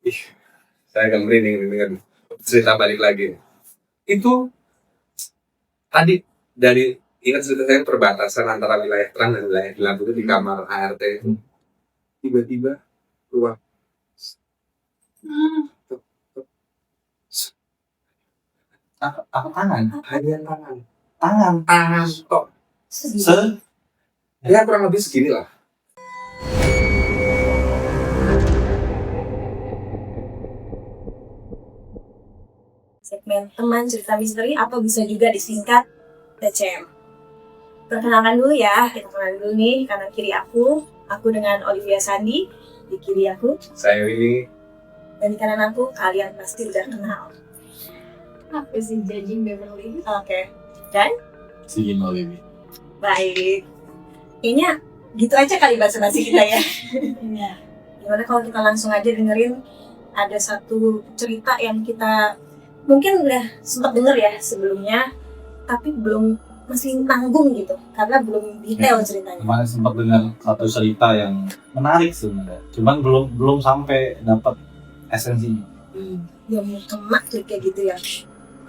Ih, saya agak merinding dengan cerita balik lagi. Itu tadi dari ingat cerita saya perbatasan antara wilayah terang dan wilayah gelap itu di kamar ART itu tiba-tiba keluar Apa tangan? hadiah tangan Tangan kok se ya kurang lebih segini lah. Segmen teman cerita misteri atau bisa juga disingkat TCM. Perkenalkan dulu ya, kita kenalin dulu nih, kanan kiri aku dengan Olivia Sandi, di kiri aku, Saya ini dan di kanan aku kalian pasti udah kenal. Aku sih Jajing Beverly. Oke, dan si Olivia. baik. Kayaknya gitu aja kali basa-basi kita ya. Iya. Gimana kalau kita langsung aja dengerin ada satu cerita yang kita mungkin udah sempat denger ya sebelumnya, tapi masih nanggung gitu karena belum detail ceritanya. Kemarin sempat dengar satu cerita yang menarik sebenarnya, cuman belum sampai dapat esensinya. Ya mau kena tuh kayak gitu ya.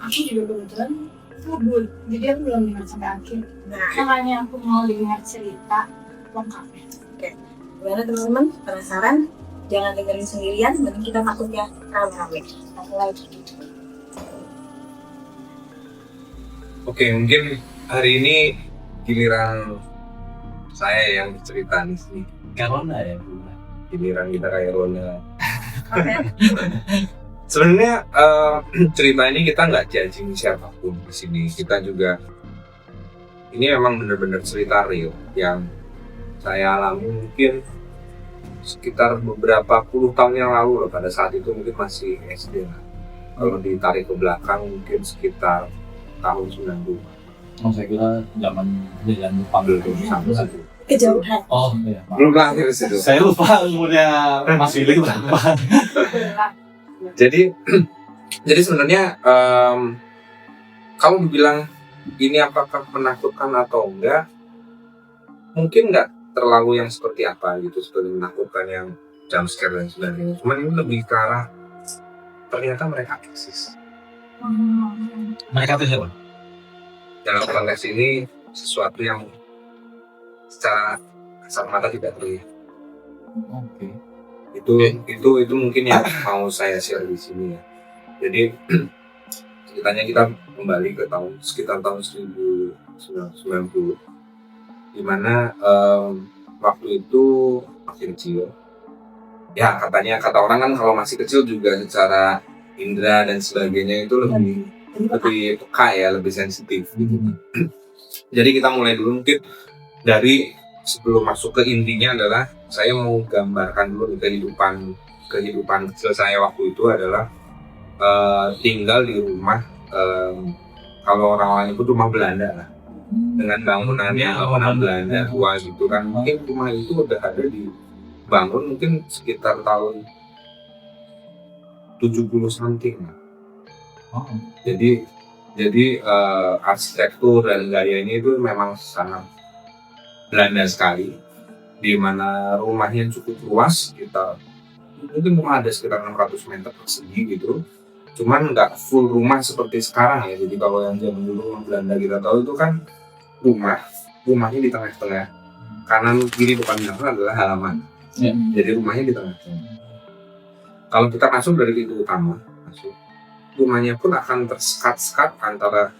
Aku juga kebetulan kabur, jadi aku belum dengar sampai akhir. Nah, Makanya aku mau dengar cerita lengkapnya. gimana teman-teman? Penasaran? Jangan dengerin sendirian, mending kita takut ya rame-rame. Kita mulai. oke, mungkin hari ini giliran saya yang cerita nih sih. Corona ya. Giliran kita kayak Rona. Oke. Sebenarnya cerita ini kita nggak judging siapapun di sini. Kita juga ini memang benar-benar cerita real yang saya alami mungkin sekitar beberapa puluh tahun yang lalu loh. Pada saat itu mungkin masih SD lah. Kalau ditarik ke belakang mungkin sekitar tahun 90. Oh, saya kira zaman jajan Jepang dulu sampai situ. Kejauhan. Oh iya. maaf. Belum lahir di situ. Saya lupa umurnya Mas Willy berapa. Jadi sebenarnya kamu bilang ini apakah menakutkan atau enggak, mungkin enggak terlalu yang seperti apa gitu, seperti menakutkan yang jump scare dan sebagainya. Cuman ini lebih ke arah ternyata mereka eksis. Mereka tuh siapa? Dalam konteks ini sesuatu yang secara kasat mata tidak terlihat. Oke. Itu mungkin yang mau saya share di sini ya. Jadi ceritanya kita kembali ke sekitar tahun 1990, di mana waktu itu masih kecil. Ya kata orang kan kalau masih kecil juga secara indera dan sebagainya itu lebih peka ya, lebih sensitif. Jadi kita mulai dulu mungkin dari sebelum masuk ke intinya adalah saya mau gambarkan dulu kehidupan kecil saya waktu itu adalah tinggal di rumah, kalau orang-orang itu rumah Belanda lah, dengan bangunannya bangunan Belanda tua gitu kan. Mungkin rumah itu udah ada dibangun mungkin sekitar tahun 70 something. Oh. Jadi arsitektur dan gayanya itu memang sangat Belanda sekali, di mana rumahnya cukup luas, mungkin rumah ada sekitar 600 meter persegi gitu. Cuman nggak full rumah seperti sekarang ya. Jadi kalau yang zaman dulu rumah Belanda kita tahu itu kan rumahnya di tengah-tengah, kanan kiri depan belakang adalah halaman. Ya. Jadi rumahnya di tengah-tengah. Kalau kita masuk dari pintu utama, rumahnya pun akan tersekat-sekat antara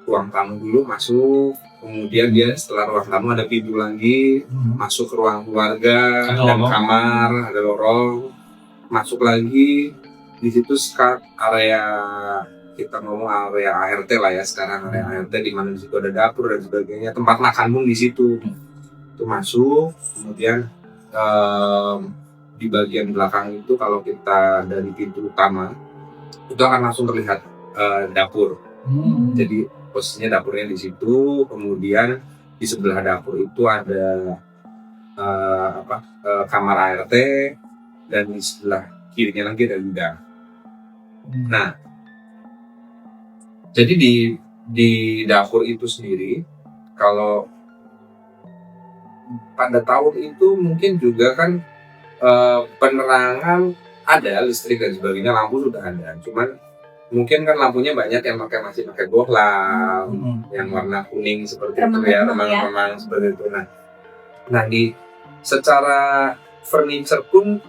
ruang tamu dulu masuk, kemudian dia setelah ruang tamu ada pintu lagi, masuk ke ruang keluarga dan kamar, ada lorong, masuk lagi. Di situ sekat area, kita ngomong area ART lah ya sekarang, area ART di mana di situ ada dapur dan sebagainya, tempat makan pun di situ. Itu masuk, kemudian di bagian belakang itu kalau kita dari pintu utama itu akan langsung terlihat dapur. Jadi posisinya dapurnya di situ, kemudian di sebelah dapur itu ada kamar ART, dan di sebelah kirinya lagi ada gudang. Nah, jadi di dapur itu sendiri, kalau pada tahun itu mungkin juga kan penerangan ada listrik dan sebagainya, lampu sudah ada. Cuman mungkin kan lampunya banyak yang masih pakai bohlam, yang warna kuning seperti itu ya, remang-remang seperti itu. Nah di secara furniture pun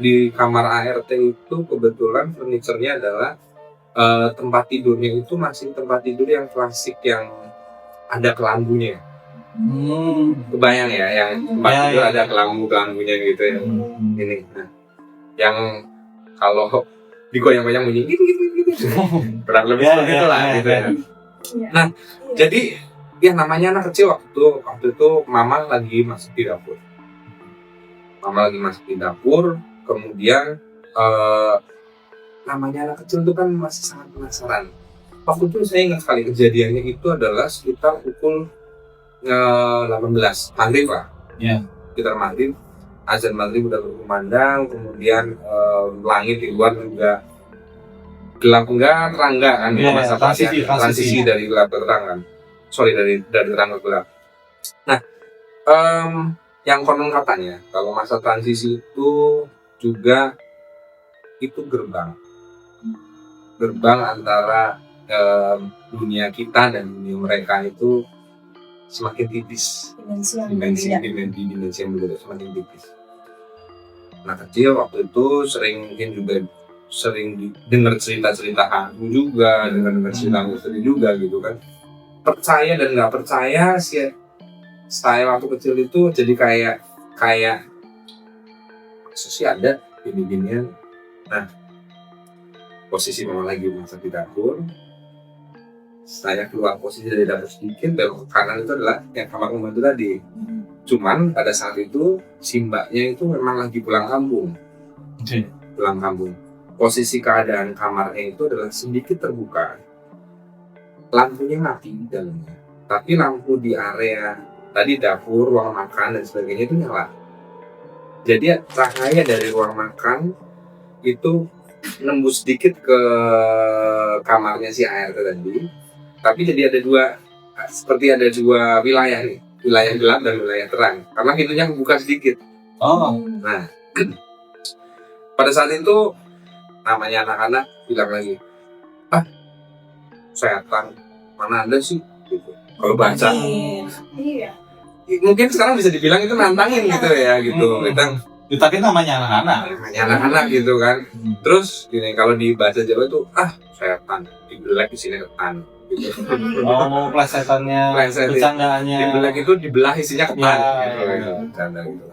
di kamar ART itu kebetulan furniturnya adalah tempat tidurnya itu masih tempat tidur yang klasik yang ada kelambunya. Kebayang ya, yang tempat tidur ada kelambunya gitu ya. Ini, nah, yang kalau digoyang-goyang bunyi gitu. Kurang lebih seperti itulah gitu ya. Nah, jadi ya namanya anak kecil waktu itu mama lagi masuk di dapur. Kemudian namanya anak kecil itu kan masih sangat penasaran. Waktu itu saya ingat sekali kejadiannya itu adalah sekitar pukul 18 maghrib lah. Sekitar maghrib, azan maghrib udah berkumandang, kemudian langit di luar juga gelap enggak, terang enggak kan, masa transisi dari gelap ke terang kan. Dari terang ke gelap. Nah, yang konon katanya kalau masa transisi itu juga itu gerbang antara dunia kita dan dunia mereka itu semakin tipis, dimensi yang berbeda semakin tipis. Nah kecil waktu itu sering dengar cerita hantu juga, dengar cerita misteri juga gitu kan. Percaya dan nggak percaya sih, saya waktu kecil itu jadi kayak sih ada gini-ginian. Nah posisi mama lagi masak di dapur, saya keluar posisi dari dapur sedikit, belok ke kanan itu adalah yang kamar pembantu tadi. Cuman pada saat itu si mbaknya itu memang lagi pulang kampung. Posisi keadaan kamarnya itu adalah sedikit terbuka, lampunya mati di dalamnya, tapi lampu di area tadi dapur, ruang makan dan sebagainya itu nyala. Jadi cahaya dari ruang makan itu nembus sedikit ke kamarnya si ART tadi, tapi jadi ada dua wilayah nih, wilayah gelap dan wilayah terang, karena pintunya buka sedikit. Nah pada saat itu namanya anak-anak bilang lagi, setan mana ada sih gitu. Kalau baca mungkin sekarang bisa dibilang itu nantangin gitu ya gitu. Tapi namanya anak-anak gitu kan. Terus gini, kalau di bahasa Jawa itu setan dibelek di sini ketan gitu. Plesetannya, bercandaannya dibelek itu dibelah isinya ketan gitu. Bercanda gitu.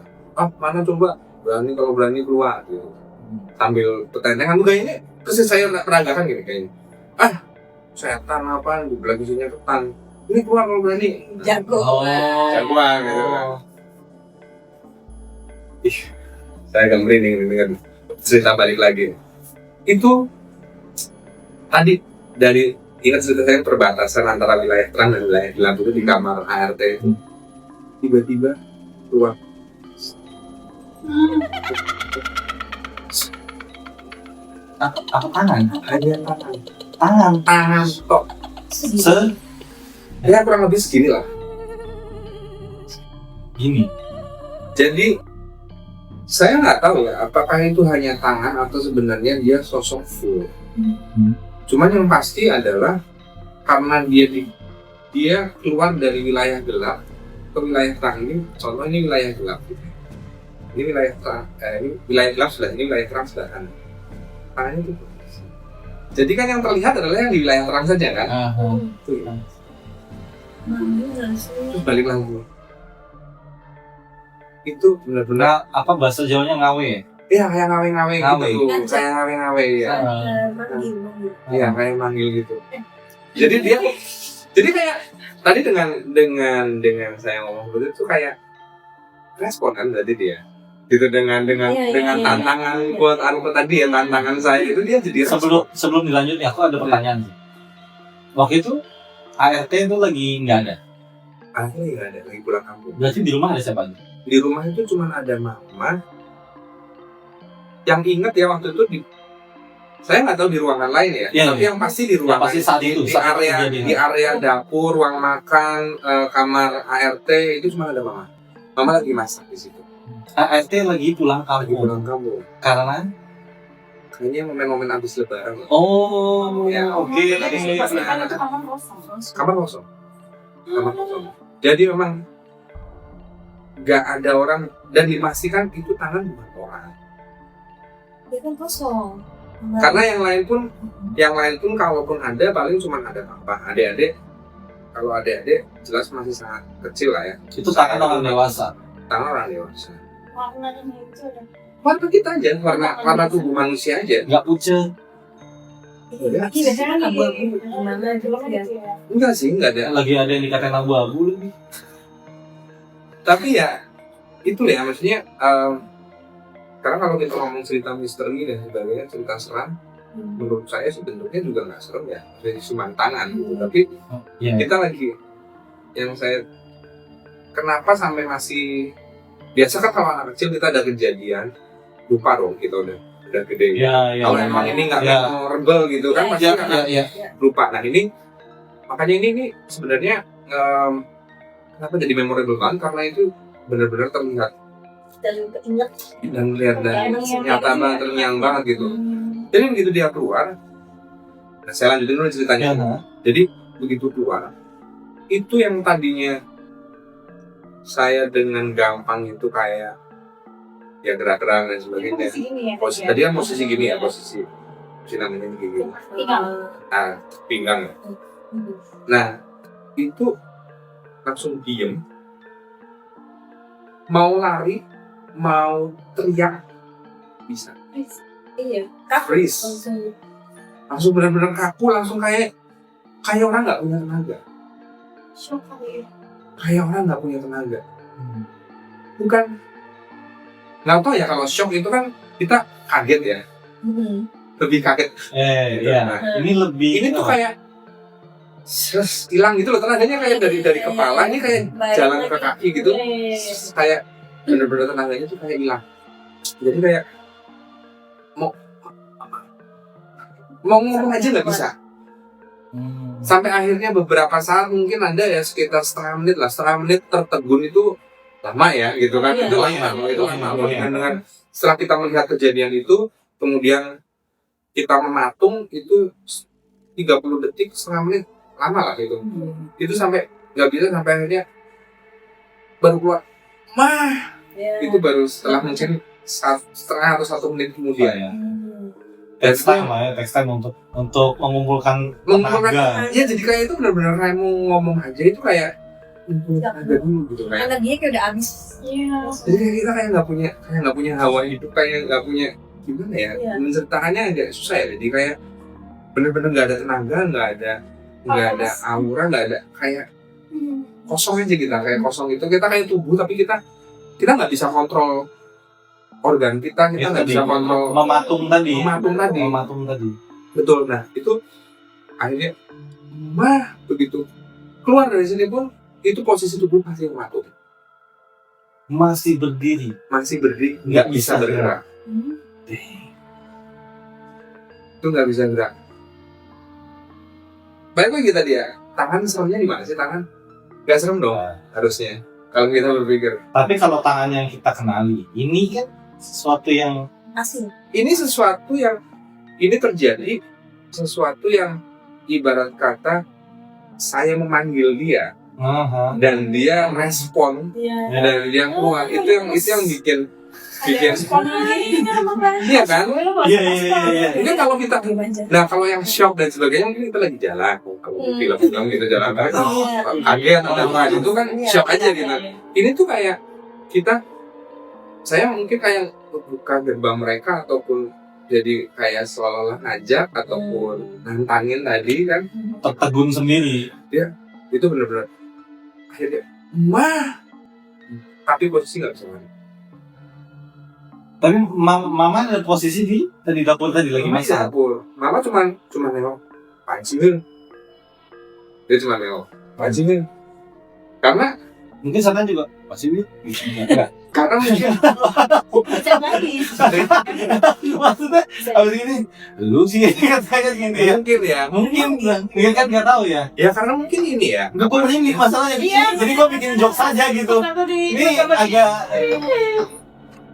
Mana coba kalau berani keluar gitu. Sambil petentengan udah ini, terus saya peragakan gini kayaknya. Setan apa dibelah isinya ketan. Ini keluar kalau berani. Jagoan gitu kan. Saya agak merinding dengan cerita balik lagi. Itu tadi dari ingat cerita saya perbatasan antara wilayah terang dan wilayah gelap itu di kamar ART itu. Tiba-tiba keluar. Apa tangan? Hanya tangan kok. Ya kurang lebih segini lah. Gini. Jadi saya nggak tahu ya apakah itu hanya tangan atau sebenarnya dia sosok full. Cuman yang pasti adalah karena dia keluar dari wilayah gelap ke wilayah terang. Ini contoh, ini wilayah gelap gitu. Ini wilayah terang, ini wilayah gelap sebelah, ini wilayah terang sebelah kanan. Tangannya itu. Jadi kan yang terlihat adalah yang di wilayah terang saja kan. Tuh. Terus balik lagi. Itu benar-benar apa bahasa Jawanya ngawe? Iya, kayak ngawe-ngawe gitu. Kayak ngawe-ngawe ya. Iya, kayak manggil gitu. Jadi kayak tadi dengan saya ngomong begitu itu kayak respon kan tadi dia. Gitu dengan tantangan buat aku tadi ya, tantangan saya itu dia jadi sebelum dilanjut nih aku ada pertanyaan sih. Waktu itu ART itu lagi nggak ada. Lagi pulang kampung. Berarti di rumah ada siapa aja? Di rumah itu cuma ada mama. Yang ingat ya waktu itu saya nggak tahu di ruangan lain ya, tapi yang pasti di ruangan saat itu di area dapur, ruang makan, kamar ART itu cuma ada mama. Mama lagi masak di situ. ART lagi pulang kampung. Karena kayaknya momen-momen habis lebaran. Oh, Ya, oke. Pastikan itu kamar kosong. Kamar kosong. Jadi memang nggak ada orang, dan dipastikan itu tangan bukan orang. Dia kan kosong. Karena yang lain pun kalaupun ada paling cuma ada papa, adik-adik. Kalau adik-adik jelas masih sangat kecil lah ya. Itu tangan orang dewasa. Tangan orang dewasa. Warnanya itu ada. Warna kita aja, warna tubuh manusia aja. Nggak pucet. Iya, biasanya kan abu-abu gimana gitu ya. Enggak sih, enggak ada. Lagi ada yang dikatain abu-abu lagi. Tapi ya itu ya maksudnya. Karena kalau kita ngomong cerita misteri dan sebagainya, cerita seram, menurut saya sih bentuknya juga nggak serem ya, dari cuma tangan gitu. Tapi Iya. kita lagi, yang saya kenapa sampai masih biasa kan kalau anak kecil kita ada kejadian lupa dong, kita udah gede. Iya. Kalau emang ini nggak memorable gitu kan pasti akan Iya. lupa. Nah ini makanya ini sebenarnya kenapa jadi memorable banget, karena itu benar-benar terlihat Dan keinget. dan lihat dan nyata banget, terngiang banget gitu. Jadi begitu dia keluar, nah saya lanjutin dulu ceritanya. Iya. Jadi begitu keluar, itu yang tadinya saya dengan gampang itu kayak ya gerak-gerak dan sebagainya. Tadi kan posisi gini ya, posisi namanya gini. Pinggang. Nah itu langsung diem, mau lari, mau teriak bisa. Iya. Freeze. Langsung benar-benar kaku, langsung kayak orang nggak punya tenaga. Shock kali ya. Kayak orang nggak punya tenaga. Bukan, nggak tahu ya, kalau shock itu kan kita kaget ya, lebih kaget. Iya. Nah, Ini lebih. ini tuh kayak hilang gitu loh, tenaganya kayak dari kepala ini kayak jalan ke kaki gitu, kayak bener-bener tenaganya tuh kayak hilang. Jadi kayak mau ngomong aja nggak bisa. Sampai akhirnya beberapa saat, mungkin ada ya sekitar setengah menit tertegun itu lama ya gitu kan. Itu lama. Dengan setelah kita melihat kejadian itu, kemudian kita mematung itu 30 detik, setengah menit, lama lah gitu. Itu sampai nggak bisa, sampai akhirnya baru keluar mah. Itu baru setelah mungkin setengah atau 1 menit kemudian. Takes time untuk mengumpulkan tenaga. Ya jadi kayak itu benar-benar kayak mau ngomong aja itu kayak tenaga dulu gitu kayak. Energinya kayak udah habis. Iya. Jadi kayak kita kayak nggak punya hawa hidup, kayak nggak punya gimana ya, menceritakannya agak susah ya. Jadi kayak benar-benar nggak ada tenaga, nggak ada aura, nggak ada, kayak kosong aja kita, kayak kosong itu. Kita kayak tubuh tapi kita nggak bisa kontrol organ kita nggak bisa kontrol mematung tadi. Betul. Nah itu akhirnya begitu keluar dari sini pun itu posisi tubuh masih mematung, masih berdiri, nggak bisa bergerak. Itu nggak bisa gerak. Baik lagi tadi ya, tangan seremnya di mana sih? Tangan nggak serem dong harusnya kalau kita berpikir. Tapi kalau tangannya yang kita kenali, ini kan sesuatu yang asing. Ini sesuatu yang terjadi, sesuatu yang ibarat kata saya memanggil dia dan dia respon dan dia keluar. Itu yang bikin iya kan? Iya. Mungkin kalau kita, nah kalau yang shock dan sebagainya, mungkin kita lagi jalan, kalau film kita jalan kaget atau apa, itu kan shock aja gitu. Ini tuh kayak saya mungkin kayak buka gerbang mereka, ataupun jadi kayak seolah-olah ngajak ataupun nantangin tadi kan, tertegun sendiri. Itu benar-benar akhirnya tapi posisi nggak bisa lari. Tapi mama ada posisi di dapur tadi lagi Mama di masak. dapur. Mama cuma nengok pancingin. Dia cuma nengok pancingin. Karena Mungkin sana juga masih enggak. karena mungkin Maksudnya abis ini lu sih katanya gitu ya. Mungkin kan nggak tahu ya. Ya karena mungkin ini ya. Nggak boleh ini masalahnya. Jadi gua bikin joke saja gitu. Ini agak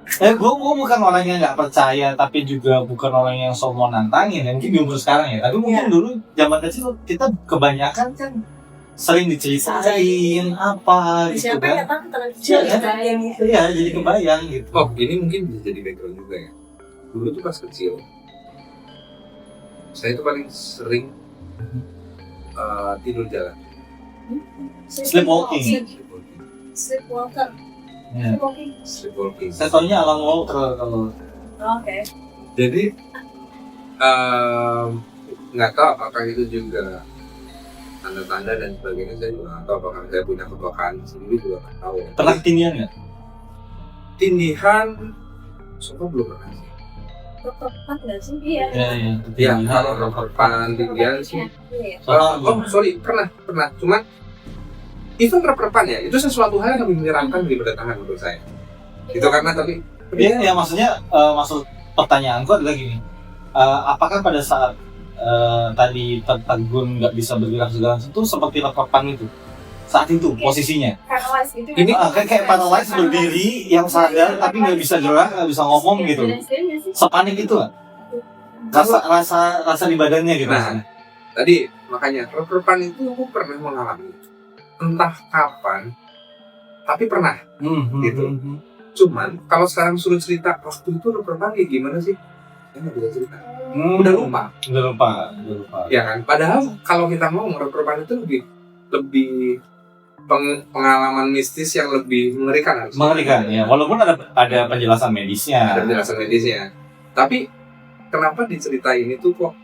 Gue bukan orang yang nggak percaya, tapi juga bukan orang yang so mau nantangin. Mungkin di umur sekarang ya, tapi mungkin dulu zaman kecil kita kebanyakan kan sering diceritain apa gitu Siapa yang kan. datang ke tangan kecil Iya, ya? Yang itu. Iya, jadi kebayang gitu. Oh, ini mungkin bisa jadi background juga ya. Dulu tuh pas kecil, saya tuh paling sering tidur jalan. Sleepwalking. Sleepwalker. Ya. Sleepwalking. Sleepwalking. Saya taunya Alan Walker kalau Oke. Jadi nggak tahu apakah itu juga tanda-tanda dan sebagainya, saya juga nggak tahu apakah saya punya kepekaan sendiri, juga nggak tahu ya. pernah tindian nggak? Tindihan sumpah belum pernah sih. Tepat nggak sih? Iya. Ya kalau repan tindihan sih Iya. sorry pernah cuman even rep-repan ya itu sesuatu hal yang lebih menyeramkan daripada tangan menurut saya itu karena tapi Iya, ya maksudnya maksud pertanyaanku adalah gini, apakah pada saat tadi tertegun nggak bisa bergerak segala itu seperti rekapan itu saat itu posisinya? Paralyzed gitu. Ini Kayak paralyzed berdiri yang sadar tapi nggak bisa gerak, nggak bisa ngomong gitu. Sepanik itu kan? Rasa di badannya gitu. Nah, tadi makanya rep-repan itu aku pernah mengalami entah kapan tapi pernah gitu. Cuman kalau sekarang suruh cerita waktu itu rep-repan kayak gimana sih, saya nggak bisa cerita, udah lupa ya kan. Padahal kalau kita ngomong rep-repan itu lebih pengalaman mistis yang lebih mengerikan harusnya. Mengerikan ya, walaupun ada penjelasan medisnya. Ada penjelasan medisnya, tapi kenapa diceritain itu kok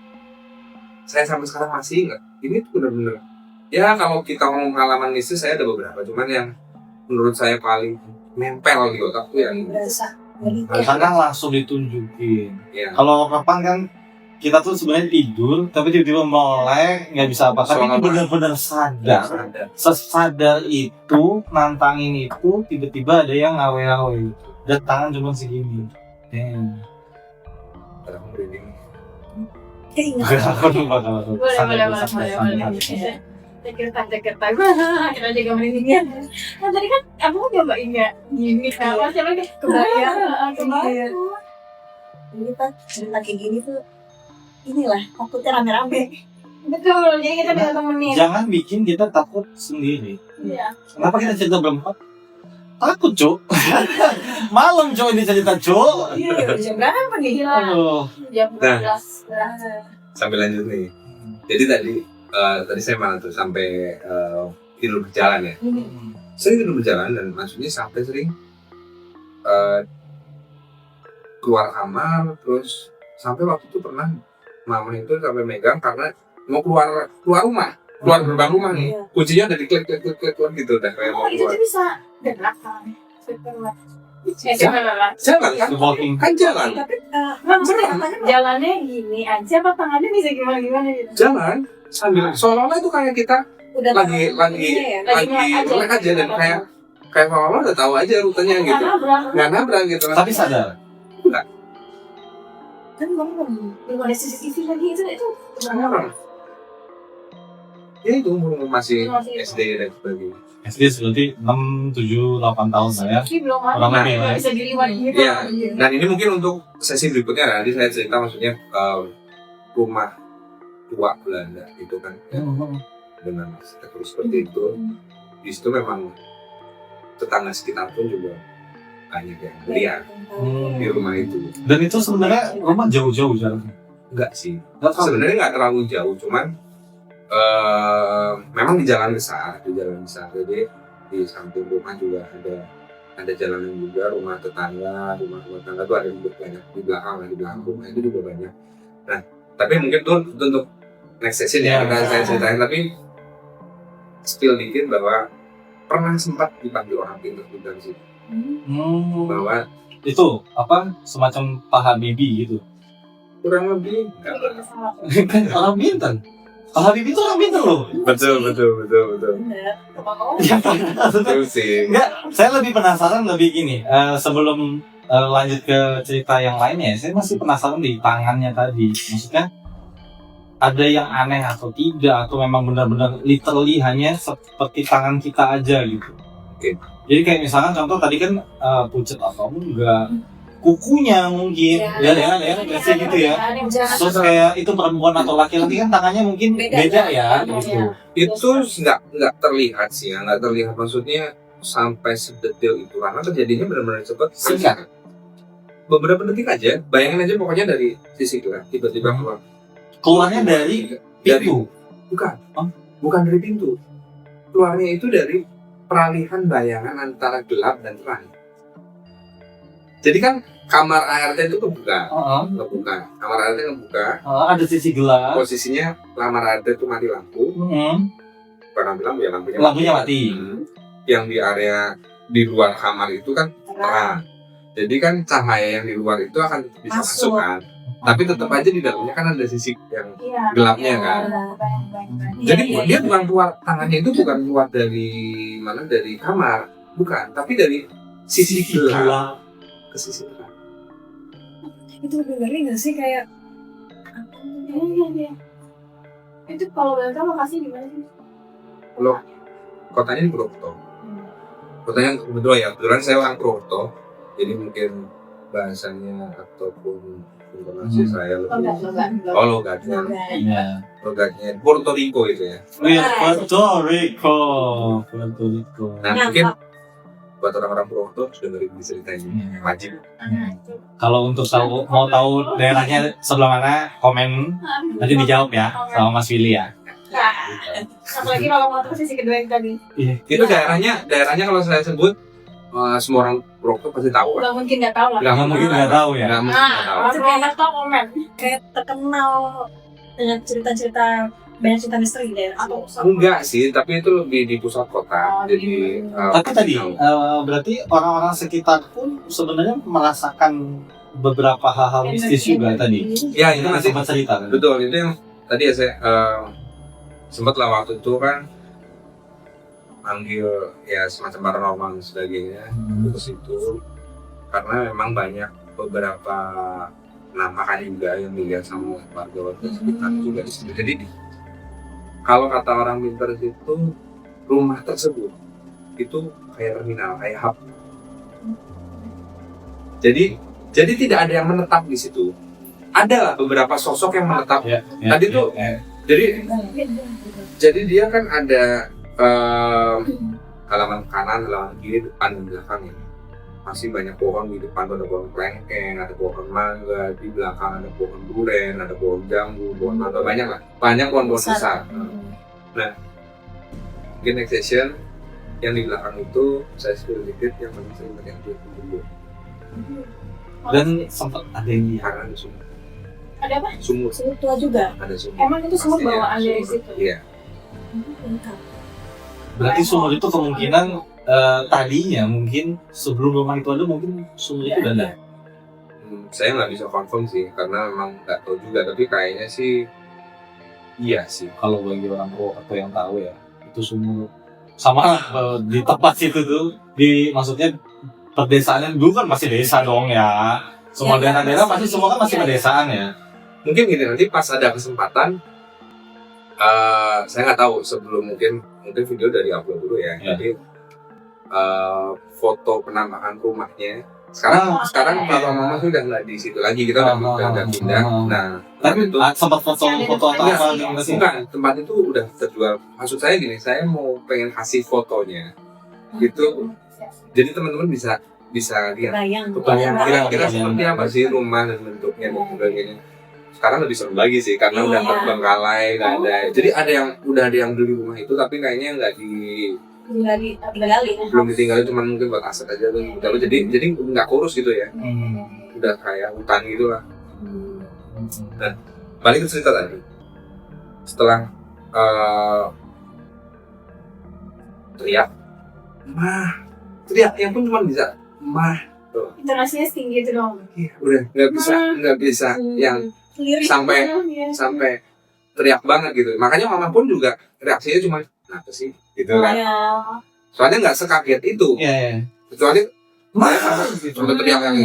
saya sampai sekarang masih ingat. Ini tuh bener-bener ya, kalau kita ngomong pengalaman mistis saya ada beberapa, cuman yang menurut saya paling nempel di otak tuh yang Berasa. Kadang langsung ditunjukin. ya, Kalau rekapan kan kita tuh sebenarnya tidur tapi tiba-tiba melek nggak bisa apa, tapi ini Soalnya benar-benar sadar. ada. Sesadar itu nantangin itu, tiba-tiba ada yang ngawe-ngawe dan tangan cuma segini. Kadang merinding. Keinget. Boleh. Cekertan. Kita juga merindingnya. Nah tadi kan kamu nyobain nggak gini kan? Masih lagi Kebayang. kebayang. Ini Pak, cerita kayak gini tuh inilah takutnya rame-rame. Betul, jadi kita bisa temenin. Jangan bikin kita takut sendiri. Iya. Kenapa kita cerita berempat? Takut, Cok. Malam, Cok, ini cerita, Cok. Iya, jam berapa nih? Gila. Aduh. Jam 12. Sambil lanjut nih. Jadi tadi saya malah tuh sampai tidur berjalan ya. Sering tidur berjalan dan maksudnya sampai sering keluar kamar, terus sampai waktu itu pernah mama itu sampai megang karena mau keluar rumah, keluar gerbang rumah nih, Iya. kuncinya udah diklik gitu, udah kayak mau Oh itu keluar. tuh bisa gerak kan? Jalan kan? Walking. Kan jalan, Tapi Maksudnya tangannya jalannya gini aja apa tangannya bisa gimana gitu? jalan sambil seolah-olah itu kayak kita udah lagi melek aja dan kayak seolah-olah udah tahu aja rutenya gitu, nggak nabrak gitu. Tapi sadar. kan Belum ada CCTV lagi itu Sekarang ya itu umur masih Masih. SD dan sebagainya. SD berarti 6, 7, 8 tahun lah ya. CCTV belum ada. Orang lebih, Nggak ya. bisa dilihat gitu. Iya. Dan ini mungkin untuk sesi berikutnya nanti saya cerita maksudnya rumah tua Belanda itu kan dengan arsitektur seperti itu. Di situ memang tetangga sekitar pun juga banyak yang lihat di rumah itu. Dan itu sebenarnya rumah jauh-jauh jaraknya. Enggak sih. Nggak tahu. Sebenarnya nggak terlalu jauh, cuman memang di jalan besar. Jadi di samping rumah juga ada jalanan juga, rumah tetangga tuh ada banyak di belakang rumah itu juga banyak. Nah, tapi mungkin tuh untuk next session ya kita saya ceritain, tapi spill dikit bahwa pernah sempat dipanggil orang pintar juga di situ bahwa Itu apa semacam Pak Habibie gitu. kurang lebih enggak lah. Kan orang pintar. Pak Habibie itu orang pintar loh. betul. Ya, Terus sih enggak, saya lebih penasaran lebih gini. Sebelum lanjut ke cerita yang lainnya, saya masih penasaran di tangannya tadi. Maksudnya ada yang aneh atau tidak, atau memang benar-benar literally hanya seperti tangan kita aja gitu. Oke. Jadi kayak misalkan contoh tadi kan pucet atau enggak, kukunya mungkin, biasanya gitu ya. Terus kayak itu perempuan atau laki-laki kan tangannya mungkin beda ya, gitu. Itu nggak terlihat sih ya, nggak terlihat maksudnya sampai sedetil itu karena kejadiannya benar-benar cepat. Singkat. Beberapa detik aja, bayangin aja pokoknya dari sisi gelas tiba-tiba keluar. Keluarnya dari pintu. Bukan dari pintu. Keluarnya itu dari peralihan bayangan antara gelap dan terang. Jadi kan kamar ART itu kebuka. Kamar ART kebuka. Ada sisi gelap. Posisinya kamar ART itu mati lampu. Bukan mati lampu ya, Lampunya mati. Yang di area di luar kamar itu kan terang. Jadi kan cahaya yang di luar itu akan bisa masuk kan. Tapi tetap aja di dalamnya kan ada sisi yang gelapnya kan. Jadi dia bukan keluar, tangannya itu bukan keluar dari mana, dari kamar, bukan, tapi dari sisi gelap ke sisi terang. Itu lebih ngeri nggak sih kayak? Iya. Itu kalau boleh tahu lokasi di mana sih? Kotanya di Purwokerto. Kotanya kebetulan saya orang Purwokerto, jadi mungkin bahasanya ataupun intonasi saya lebih logatnya. Iya. Logatnya Puerto Rico itu ya. Puerto Rico. Nah mungkin buat orang-orang Purwokerto sudah ngeri cerita ini wajib. Kalau untuk mau tahu daerahnya sebelah mana, komen nanti dijawab ya sama Mas Willy ya. Apalagi kalau mau tahu sisi kedua yang tadi. Itu daerahnya kalau saya sebut semua orang Purwokerto pasti tahu. Nggak mungkin nggak tahu lah. Nggak mungkin nggak tahu ya. Nggak mungkin nggak tahu. Kalau nggak tahu komen. Kayak terkenal dengan cerita-cerita banyak cerita misteri deh. Atau Enggak sih, tapi itu lebih di pusat kota. Jadi Tapi tadi berarti orang-orang sekitar pun sebenarnya merasakan beberapa hal-hal mistis juga tadi. ya itu nanti sempat cerita kan? betul, itu yang tadi ya saya sempat lah waktu itu kan panggil ya semacam paranormal dan sebagainya ke situ karena memang banyak beberapa penampakan juga yang dilihat sama warga-warga sekitar juga di situ. Jadi kalau kata orang pintar itu rumah tersebut itu kayak terminal, kayak hub. Jadi tidak ada yang menetap di situ. Ada lah beberapa sosok yang menetap. Tadi tuh jadi dia kan ada halaman kanan, halaman kiri, depan dan belakang ya. Masih banyak pohon di depan, ada pohon kelengkeng, ada pohon mangga, di belakang ada pohon durian, ada pohon jambu, pohon mangga, banyak pohon-pohon besar. Nah, mungkin next session yang di belakang itu saya spill dikit yang paling sering terjadi dulu. Dan sempat ada yang lihat Karena ada sumur. Ada apa? Sumur. sumur tua juga. Ada sumur. Emang itu semua Pastinya bawaan dari sumur. situ? Iya. berarti sumur itu kemungkinan tadinya mungkin sebelum rumah itu ada mungkin sumur itu udah ada. Saya nggak bisa confirm sih karena memang nggak tahu juga, tapi kayaknya sih iya sih. Kalau bagi orang Purwokerto yang tahu ya, itu sumur sama di tempat situ tuh, maksudnya perdesaannya dulu kan masih desa dong ya. Semua daerah-daerah pasti semua kan masih pedesaan ya. Mungkin gini, nanti pas ada kesempatan saya nggak tahu sebelum mungkin video dari upload dulu ya. Jadi foto penampakan rumahnya sekarang papa mama sudah nggak di situ lagi, kita udah pindah. Nah tapi itu sempat foto atau apa bukan, tempat itu udah terjual. Maksud saya gini, saya mau pengen kasih fotonya gitu, jadi teman-teman bisa lihat kebayang kira-kira seperti apa sih rumah dan bentuknya dan sebagainya. Sekarang lebih seru lagi sih karena udah terbengkalai, nggak ada. Jadi udah ada yang beli rumah itu tapi kayaknya belum ditinggalin, cuma mungkin buat aset aja tuh. Jadi nggak kurus gitu ya. Udah kayak hutan gitu lah. Nah, balik ke cerita tadi. Setelah teriak yang pun cuma bisa Intonasinya tinggi itu dong. udah nggak bisa yang sampai teriak banget gitu. Makanya mama pun juga reaksinya cuma kenapa sih gitu kan. Soalnya nggak sekaget itu. Kecuali sampai teriak yang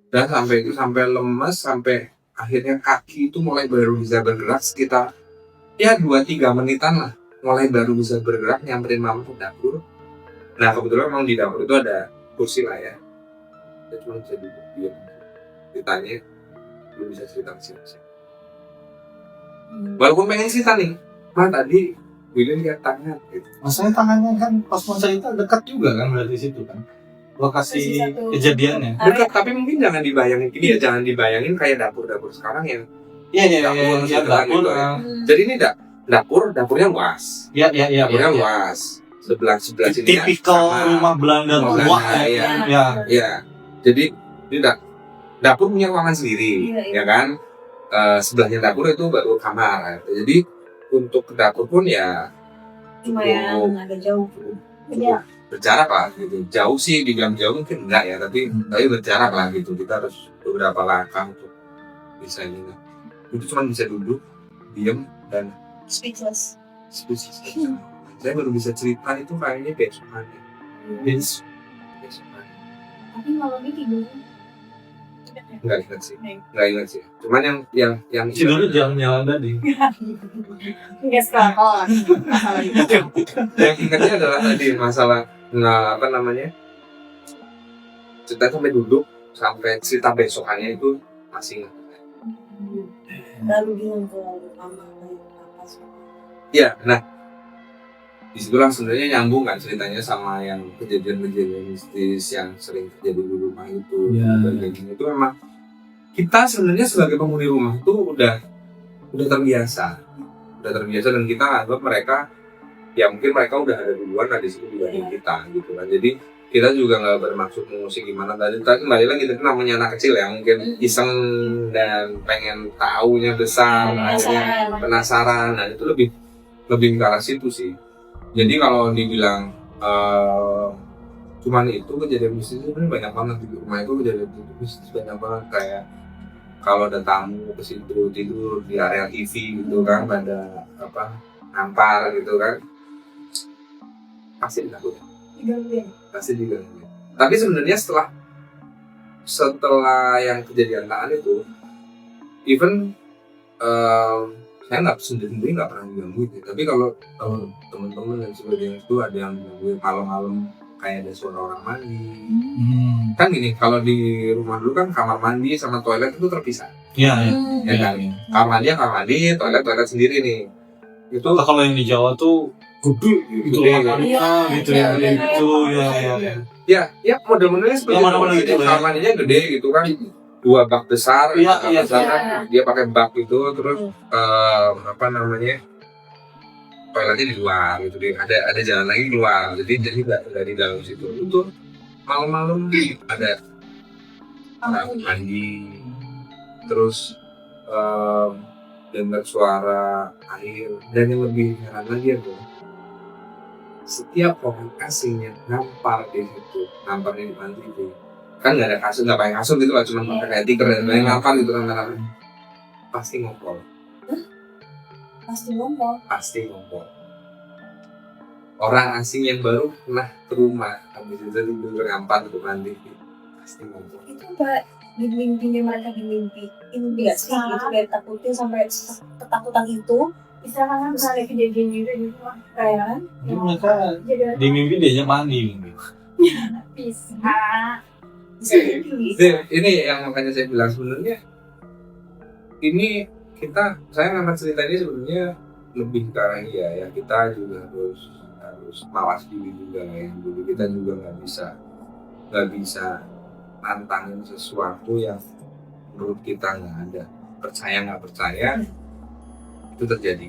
dan sampai lemes, sampai akhirnya kaki itu mulai baru bisa bergerak sekitar 2-3 menitan lah, mulai baru bisa bergerak nyamperin mama ke dapur. Nah kebetulan memang di dapur itu ada kursi lah ya. Kita cuma bisa duduk diam. Ditanya belum bisa cerita ke siapa. Walaupun pengen cerita nih, tadi William lihat tangan gitu. Maksudnya tangannya kan pas mau cerita dekat juga kan berarti situ kan lokasi Masih satu kejadiannya. Dekat, tapi mungkin jangan dibayangin gini ya, jangan dibayangin kayak dapur sekarang yang Iya dapur iya dapur. gitu, Jadi ini dapurnya luas. Iya Dapurnya luas. Sebelah sini tipikal rumah Belanda Rumah tua Belanda, ya. iya. Ya. Iya. Jadi ini dapur punya ruangan sendiri, Iya. ya kan? Sebelahnya dapur itu baru kamar. Jadi untuk ke dapur pun ya lumayan agak jauh. cukup berjarak lah gitu. Jauh sih, dibilang jauh mungkin enggak ya, tapi berjarak lah gitu. Kita harus beberapa langkah untuk bisa ini. Itu cuma bisa duduk, diam dan Speechless. Saya baru bisa cerita itu kayaknya besokannya. Besokannya. Tapi malamnya tidur. Enggak ingat sih. Cuman yang Tidurnya jalan-jalan tadi. Enggak sekolah. Masalah itu. yang ingatnya adalah tadi masalah cerita sampai duduk sampai cerita besokannya itu masih ingat. Lalu bingung kalau mama apa sih? Ya, nah disitulah sebenarnya nyambung kan ceritanya sama yang kejadian-kejadian mistis yang sering terjadi di rumah itu. Ya. Dan kayak gini itu memang kita sebenarnya sebagai penghuni rumah itu udah terbiasa dan kita anggap mereka ya mungkin mereka udah ada duluan di situ dibanding kita gitu kan. Jadi kita juga nggak bermaksud mengusik gimana tadi kembali lagi itu namanya anak kecil ya mungkin iseng dan pengen taunya besar akhirnya penasaran. Nah itu lebih ke arah situ sih. Jadi kalau dibilang cuman itu kejadian mistis itu banyak banget di rumah itu, kejadian mistis banyak banget kayak kalau ada tamu ke situ tidur di area TV gitu kan, ada nampar gitu kan, pasti ditakutin. Pasti digangguin. Tapi sebenarnya setelah yang kejadian Taan itu, even saya sendiri nggak pernah digangguin. Tapi kalau teman-teman dan sebagainya itu ada yang digangguin malam-malam kayak ada suara orang mandi. Kan gini, kalau di rumah dulu kan kamar mandi sama toilet itu terpisah. Iya. Ya kan? Kamar mandi, toilet sendiri nih. Itu Kalau yang di Jawa tuh gede gitu gitu ya gitu ya. Ya model-modelnya seperti Ya, model-model itu. gitu, ya. Kamar mandinya gede gitu kan. 2 bak besar, Iya. dia pakai bak itu terus toiletnya di luar gitu, ada jalan lagi keluar, jadi nggak di dalam situ. Itu malam-malam ada orang mandi, terus dengar suara air, dan yang lebih heran lagi adalah setiap orang asing yang nampar di situ, namparnya di mandi itu kan nggak ada kasur, nggak pakai kasur gitu lah, cuma pakai kayak tikar dan lain nampar gitu kan, pasti ngompol. Pasti ngompol. Orang asing yang baru pernah ke rumah, habis itu tidur ngampar untuk mandi, pasti ngompol. Itu apa di mimpinya mereka di mimpi? Ini nggak sih gitu kayak takutin sampai ketakutan itu? Bisa kan misalnya kejadian juga di rumah kayak kan? Jadi mereka di mimpi diajak mandi mungkin. Bisa. Ini yang makanya saya bilang sebenarnya ini saya ngangkat cerita ini sebenarnya lebih ke arah ya kita juga harus mawas diri juga ya. Jadi kita juga nggak bisa nantangin sesuatu yang menurut kita nggak ada. Percaya nggak percaya itu terjadi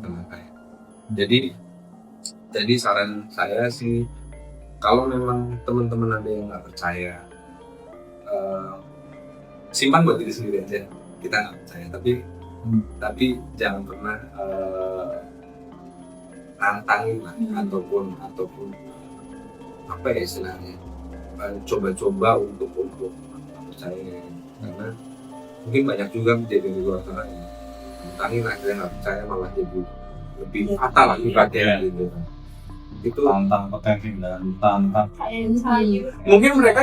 sama saya. Jadi saran saya sih, kalau memang teman-teman ada yang nggak percaya, simpan buat diri sendiri aja. Kita nggak percaya, tapi jangan pernah nantangin lah, ataupun apa ya istilahnya, coba-coba untuk percaya, karena mungkin banyak juga kejadian di luar sana yang nantangin akhirnya nggak percaya, malah jadi lebih fatal akibatnya gitu. Itu Tantang potensi dan tantang. mungkin mereka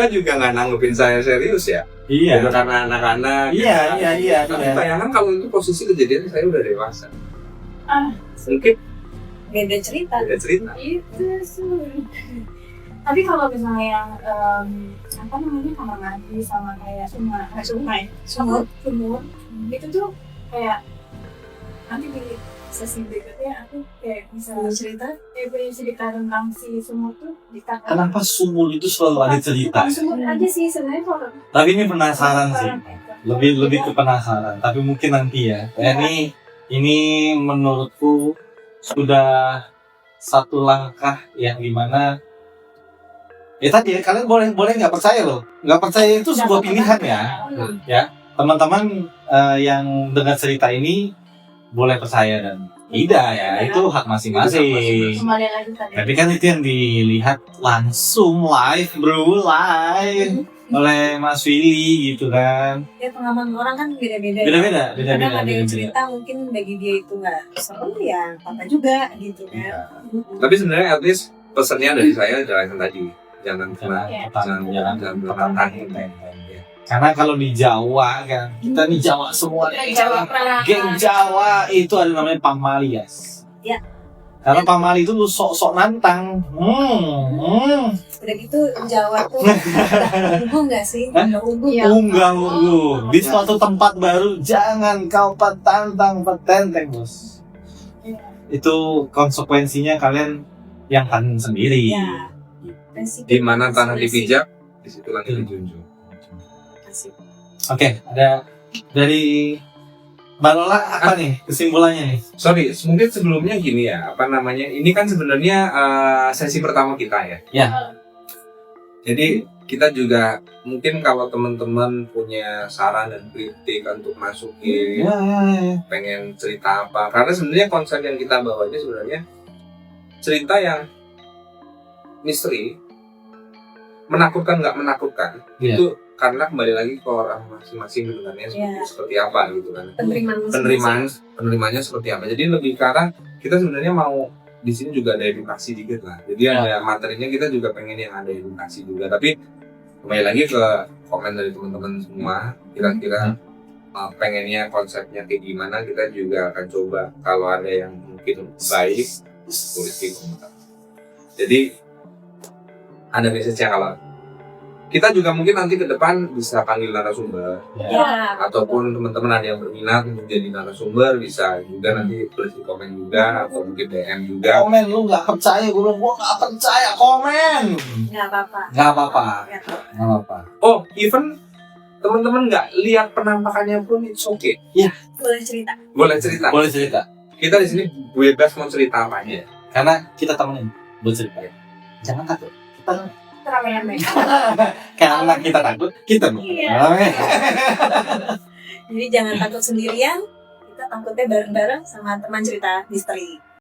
juga nggak nanggepin saya serius ya. Iya. Itu karena anak-anak. Iya. Tapi bayangkan kalau itu posisi kejadian saya udah dewasa. Ah. Mungkin Beda cerita. beda cerita. Itu sih. Tapi kalau misalnya yang apa namanya kamar mandi sama kayak sumur itu tuh kayak nanti di sesi berikutnya aku kayak bisa cerita punya cerita tentang si sumur tuh di kakak. Kenapa sumur itu selalu ada cerita? Sumur aja sih sebenarnya kalau Tapi ini penasaran sih. Lebih ke penasaran. Tapi mungkin nanti ya. Ini menurutku sudah satu langkah yang dimana tadi ya, kalian boleh nggak percaya loh. Nggak percaya itu sebuah pilihan ya. Ya, teman-teman yang dengar cerita ini boleh percaya dan tidak ya, itu hak masing-masing. kembali lagi tadi. Tapi kan itu yang dilihat langsung live oleh Mas Willy gitu kan. Ya pengalaman orang kan beda-beda. Beda-beda. Kadang ada yang cerita mungkin bagi dia itu nggak seru ya, apa juga gitu kan. Tapi sebenarnya at least pesannya dari saya jangan tadi, jangan pernah Jangan bertentang. Karena kalau di Jawa kan, kita nih Jawa semua nih, geng Jawa. Jawa itu ada namanya pamali ya. Ya. Karena pamali itu lu sok-sok nantang. Udah gitu Jawa tuh unggul nggak sih? Hah? Unggul. Iya. Unggul. Di suatu tempat baru jangan kau petantang petenteng bos. Iya. Itu konsekuensinya kalian yang tanggung sendiri. Ya. Resiko Di mana tanah konsekuensi. dipijak, di situ langit dijunjung. Asik. Oke, ada dari Mbak Lola apa nih kesimpulannya nih? Sorry, mungkin sebelumnya gini ya, apa namanya? Ini kan sebenarnya sesi pertama kita ya. Ya. Jadi kita juga mungkin kalau teman-teman punya saran dan kritik untuk masukin, Ya. pengen cerita apa? Karena sebenarnya konsep yang kita bawa ini sebenarnya cerita yang misteri, menakutkan nggak menakutkan, Iya. itu karena kembali lagi ke orang masing-masing mendengarnya Iya. seperti apa gitu kan. Penerimaan Seperti apa. Jadi lebih ke arah kita sebenarnya mau di sini juga ada edukasi dikit lah. Jadi ada materinya, kita juga pengen yang ada edukasi juga. Tapi kembali lagi ke komen dari teman-teman semua, kira-kira pengennya konsepnya kayak gimana, kita juga akan coba. Kalau ada yang mungkin baik, tulis di komentar. Jadi ada message-nya, kalau kita juga mungkin nanti ke depan bisa panggil narasumber, Ya. ataupun teman-teman ada yang berminat untuk jadi narasumber, bisa juga nanti tulis di komen juga, atau mungkin DM juga. Komen lu nggak percaya, gue bilang gue nggak percaya, komen. Nggak apa-apa. Nggak apa-apa. Ya. Nggak apa-apa. Oh, even teman-teman nggak lihat penampakannya pun it's okay. Boleh cerita. Boleh cerita. Boleh cerita. Kita di sini bebas mau cerita apa aja. Karena kita temenin buat cerita. Jangan takut. Kita Rame-rame. karena kita takut, kita Iya. Jadi jangan takut sendirian. Kita takutnya bareng-bareng sama teman cerita misteri.